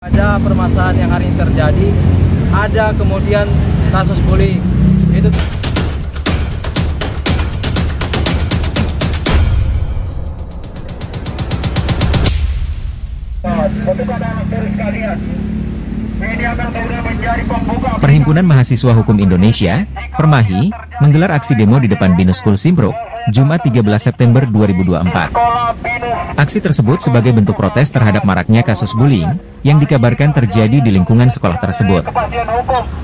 Ada permasalahan yang hari ini terjadi, ada kemudian kasus bullying. Itu Perhimpunan Mahasiswa Hukum Indonesia, Permahi, menggelar aksi demo di depan Binus School Simpruk, Jumat 13 September 2024. Aksi tersebut sebagai bentuk protes terhadap maraknya kasus bullying, yang dikabarkan terjadi di lingkungan sekolah tersebut.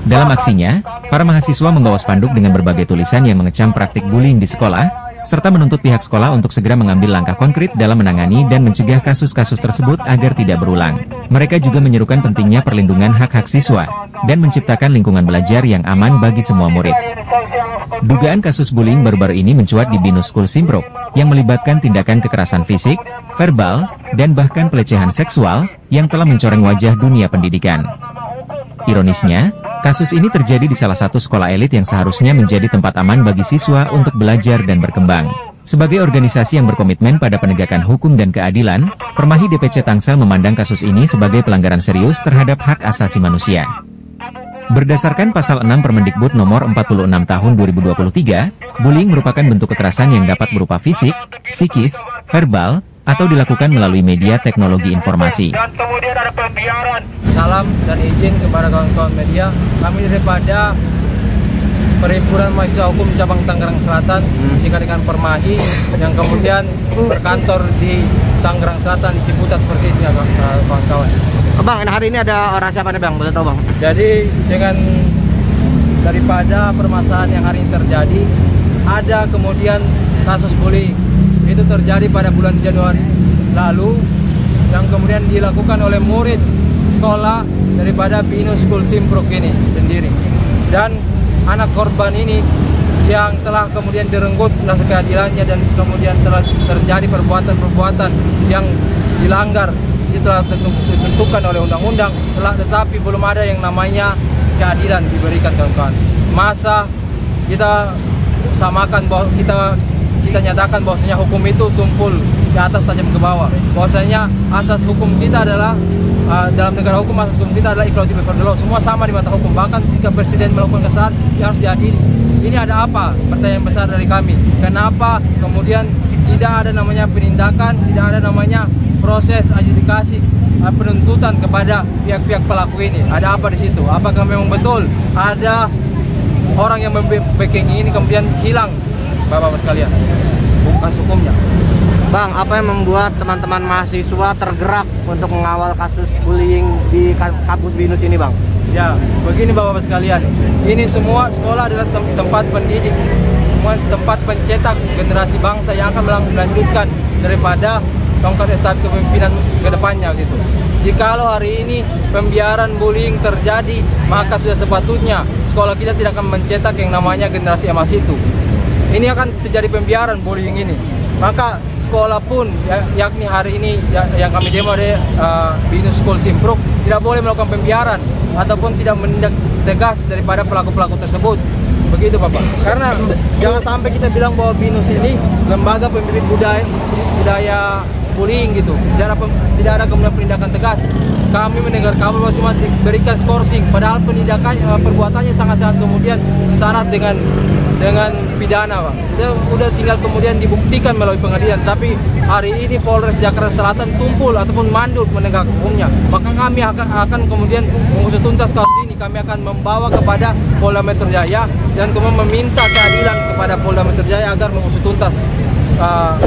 Dalam aksinya, para mahasiswa membawa spanduk dengan berbagai tulisan yang mengecam praktik bullying di sekolah, serta menuntut pihak sekolah untuk segera mengambil langkah konkret dalam menangani dan mencegah kasus-kasus tersebut agar tidak berulang. Mereka juga menyerukan pentingnya perlindungan hak-hak siswa, dan menciptakan lingkungan belajar yang aman bagi semua murid. Dugaan kasus bullying baru-baru ini mencuat di Binus School Simpruk, yang melibatkan tindakan kekerasan fisik, verbal, dan bahkan pelecehan seksual, yang telah mencoreng wajah dunia pendidikan. Ironisnya, kasus ini terjadi di salah satu sekolah elit yang seharusnya menjadi tempat aman bagi siswa untuk belajar dan berkembang. Sebagai organisasi yang berkomitmen pada penegakan hukum dan keadilan, Permahi DPC Tangsel memandang kasus ini sebagai pelanggaran serius terhadap hak asasi manusia. Berdasarkan pasal 6 Permendikbud nomor 46 tahun 2023, bullying merupakan bentuk kekerasan yang dapat berupa fisik, psikis, verbal, atau dilakukan melalui media teknologi informasi. dan kemudian ada pembiaran. Salam dan izin kepada kawan-kawan media, kami daripada Perhimpunan Mahasiswa Hukum Cabang Tangerang Selatan, singkat dengan Permahi, yang kemudian berkantor di Tangerang Selatan, di Ciputat persisnya, kawan-kawan. Bang, hari ini ada orang siapa nih Bang? Boleh tahu Bang? Jadi dengan daripada permasalahan yang hari ini terjadi, ada kemudian kasus bullying. Itu terjadi pada bulan Januari lalu, yang kemudian dilakukan oleh murid sekolah daripada Binus School Simpruk ini sendiri. Dan anak korban ini yang telah kemudian direnggut rasa keadilannya dan kemudian telah terjadi perbuatan-perbuatan yang dilanggar, itu telah ditentukan oleh undang-undang, tetapi belum ada yang namanya keadilan diberikan, kawan-kawan. Masa kita samakan bahwa kita nyatakan bahwasanya hukum itu tumpul di atas tajam ke bawah, bahwasanya asas hukum kita adalah dalam negara hukum, asas hukum kita adalah equality before the law, semua sama di mata hukum. Bahkan ketika presiden melakukan kesalahan, dia harus diadili. Ini ada apa? Pertanyaan besar dari kami. Kenapa kemudian tidak ada namanya penindakan, tidak ada namanya proses adjudikasi, penuntutan kepada pihak-pihak pelaku ini? Ada apa di situ? Apakah memang betul ada orang yang membackingi ini kemudian hilang, Bapak-Bapak sekalian, kasus hukumnya? Bang, apa yang membuat teman-teman mahasiswa tergerak untuk mengawal kasus bullying di kampus Binus ini, Bang? Ya, begini Bapak-Bapak sekalian, ini semua sekolah adalah tempat pendidik, semua tempat pencetak generasi bangsa yang akan melanjutkan daripada tongkat estafet kepemimpinan ke depannya gitu. Jikalau hari ini pembiaran bullying terjadi, maka sudah sepatutnya sekolah kita tidak akan mencetak yang namanya generasi emas itu. Ini akan terjadi pembiaran bullying ini. Maka sekolah pun, yakni hari ini yang kami demo dari Binus School Simpruk, tidak boleh melakukan pembiaran ataupun tidak menindak tegas daripada pelaku-pelaku tersebut. Begitu Bapak. Karena jangan sampai kita bilang bahwa Binus ini lembaga pembimbing budaya bullying gitu. Tidak ada kemudian penindakan tegas. Kami mendengar kabar bahwa cuma diberikan skorsing, padahal perbuatannya sangat-sangat kemudian syarat dengan pidana, Pak. Itu udah tinggal kemudian dibuktikan melalui pengadilan. Tapi hari ini Polres Jakarta Selatan tumpul ataupun mandul menegak hukumnya. Maka kami akan kemudian mengusut tuntas kasus ini. Kami akan membawa kepada Polda Metro Jaya dan kemudian meminta keadilan kepada Polda Metro Jaya agar mengusut tuntas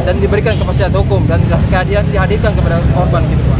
dan diberikan kepastian hukum dan keadilan dihadirkan kepada korban gitu, Pak.